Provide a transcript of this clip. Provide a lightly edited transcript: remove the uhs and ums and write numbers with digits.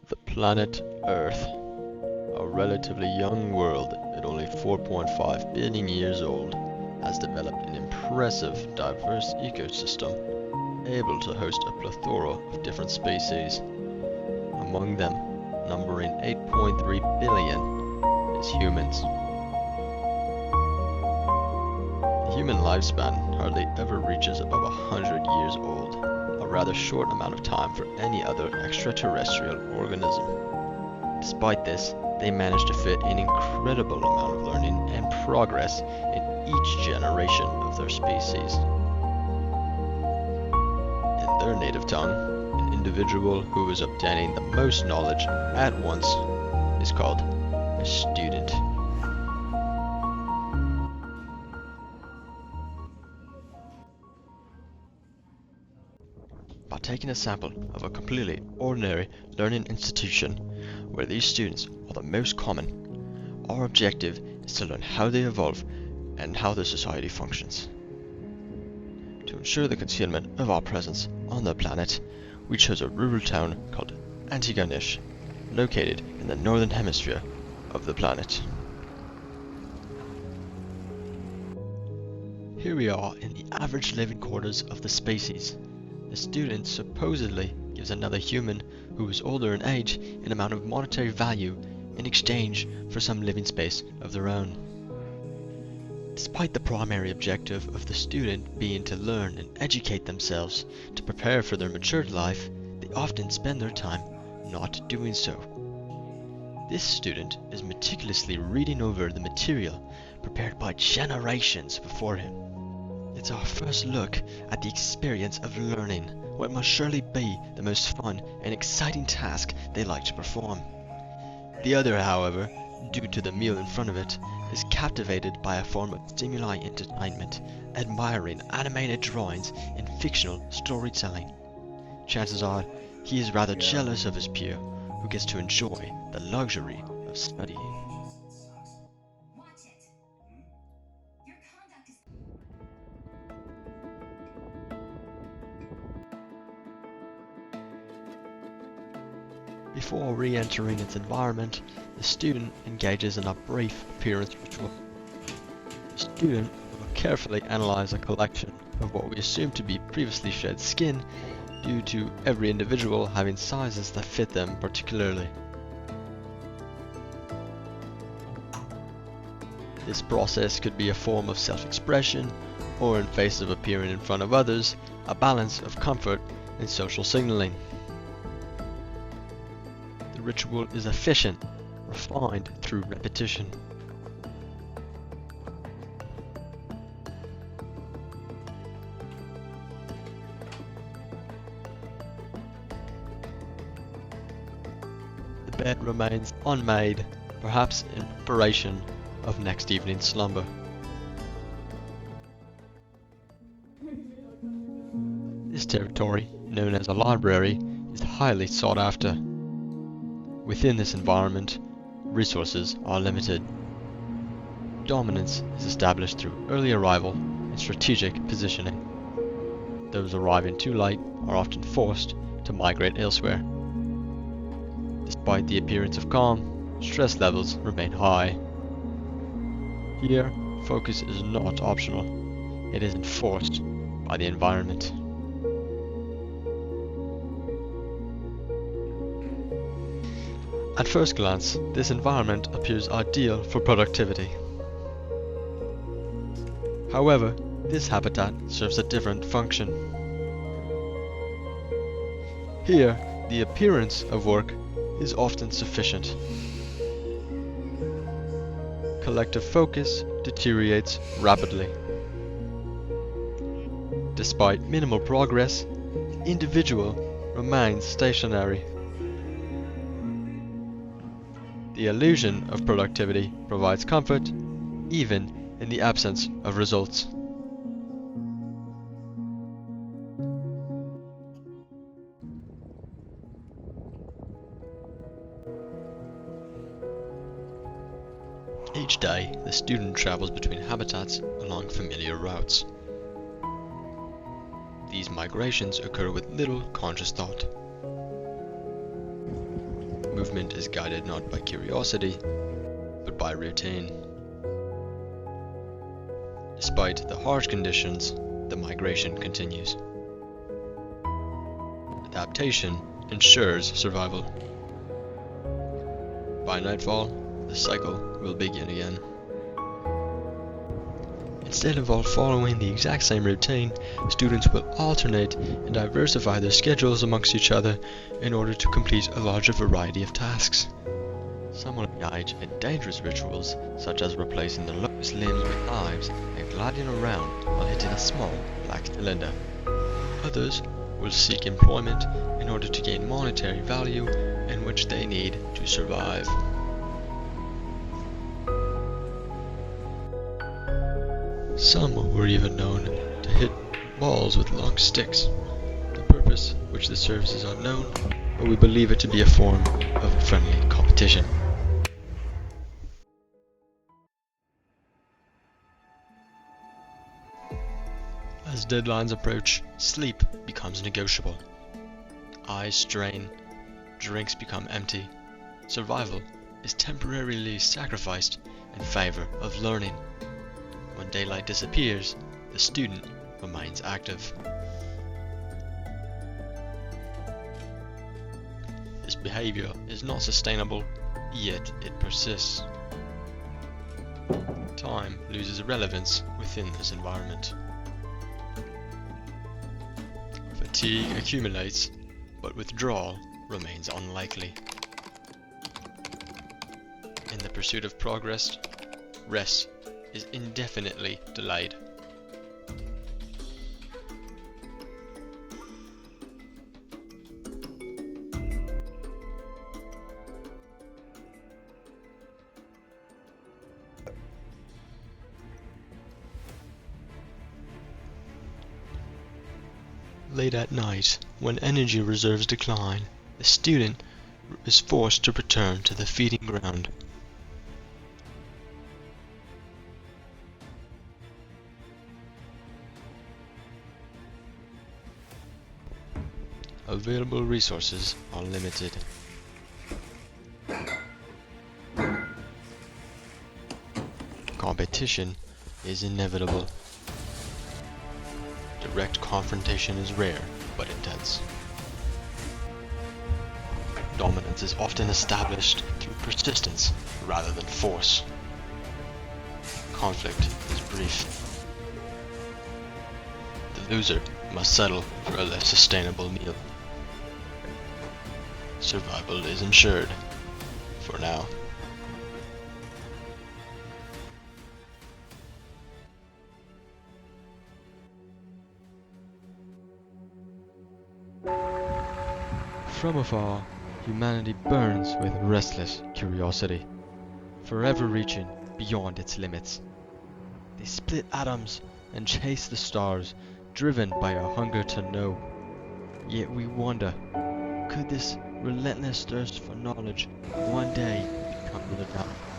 The planet Earth, a relatively young world at only 4.5 billion years old, has developed an impressive, diverse ecosystem, able to host a plethora of different species. Among them, numbering 8.3 billion, is humans. The human lifespan hardly ever reaches above 100 years old, a rather short amount of time for any other extraterrestrial organism. Despite this, they manage to fit an incredible amount of learning and progress in each generation of their species. In their native tongue, an individual who is obtaining the most knowledge at once is called a student. By taking a sample of a completely ordinary learning institution where these students are the most common, our objective is to learn how they evolve and how their society functions. To ensure the concealment of our presence on the planet, we chose a rural town called Antigonish, located in the northern hemisphere of the planet. Here we are in the average living quarters of the species. The student supposedly gives another human who is older in age an amount of monetary value in exchange for some living space of their own. Despite the primary objective of the student being to learn and educate themselves to prepare for their matured life, they often spend their time not doing so. This student is meticulously reading over the material prepared by generations before him. It's our first look at the experience of learning what must surely be the most fun and exciting task they like to perform. The other, however, due to the meal in front of it, is captivated by a form of stimuli entertainment, admiring animated drawings and fictional storytelling. Chances are he is rather jealous of his peer, who gets to enjoy the luxury of studying. Before re-entering its environment, the student engages in a brief appearance ritual. The student will carefully analyze a collection of what we assume to be previously shed skin, due to every individual having sizes that fit them particularly. This process could be a form of self-expression, or in face of appearing in front of others, a balance of comfort and social signaling. The ritual is efficient, refined through repetition. The bed remains unmade, perhaps in preparation of next evening's slumber. This territory, known as a library, is highly sought after. Within this environment, resources are limited. Dominance is established through early arrival and strategic positioning. Those arriving too late are often forced to migrate elsewhere. Despite the appearance of calm, stress levels remain high. Here, focus is not optional. It is enforced by the environment. At first glance, this environment appears ideal for productivity. However, this habitat serves a different function. Here, the appearance of work is often sufficient. Collective focus deteriorates rapidly. Despite minimal progress, the individual remains stationary. The illusion of productivity provides comfort, even in the absence of results. Each day, the student travels between habitats along familiar routes. These migrations occur with little conscious thought. movement is guided not by curiosity, but by routine. Despite the harsh conditions, the migration continues. Adaptation ensures survival. By nightfall, the cycle will begin again. Instead of all following the exact same routine, students will alternate and diversify their schedules amongst each other in order to complete a larger variety of tasks. Some will engage in dangerous rituals, such as replacing their lowest limbs with knives and gliding around while hitting a small black cylinder. Others will seek employment in order to gain monetary value in which they need to survive. Some were even known to hit balls with long sticks. The purpose which this serves is unknown, but we believe it to be a form of friendly competition. As deadlines approach, sleep becomes negotiable. Eyes strain, drinks become empty. Survival is temporarily sacrificed in favor of learning. When daylight disappears, the student remains active. This behavior is not sustainable, yet it persists. Time loses relevance within this environment. Fatigue accumulates, but withdrawal remains unlikely. In the pursuit of progress, rest is indefinitely delayed. Late at night, when energy reserves decline, the student is forced to return to the feeding ground. Available resources are limited. Competition is inevitable. Direct confrontation is rare, but intense. Dominance is often established through persistence rather than force. Conflict is brief. The loser must settle for a less sustainable meal. Survival is ensured, for now. From afar, humanity burns with restless curiosity, forever reaching beyond its limits. They split atoms and chase the stars, driven by a hunger to know. Yet we wonder, could this relentless thirst for knowledge one day become enough?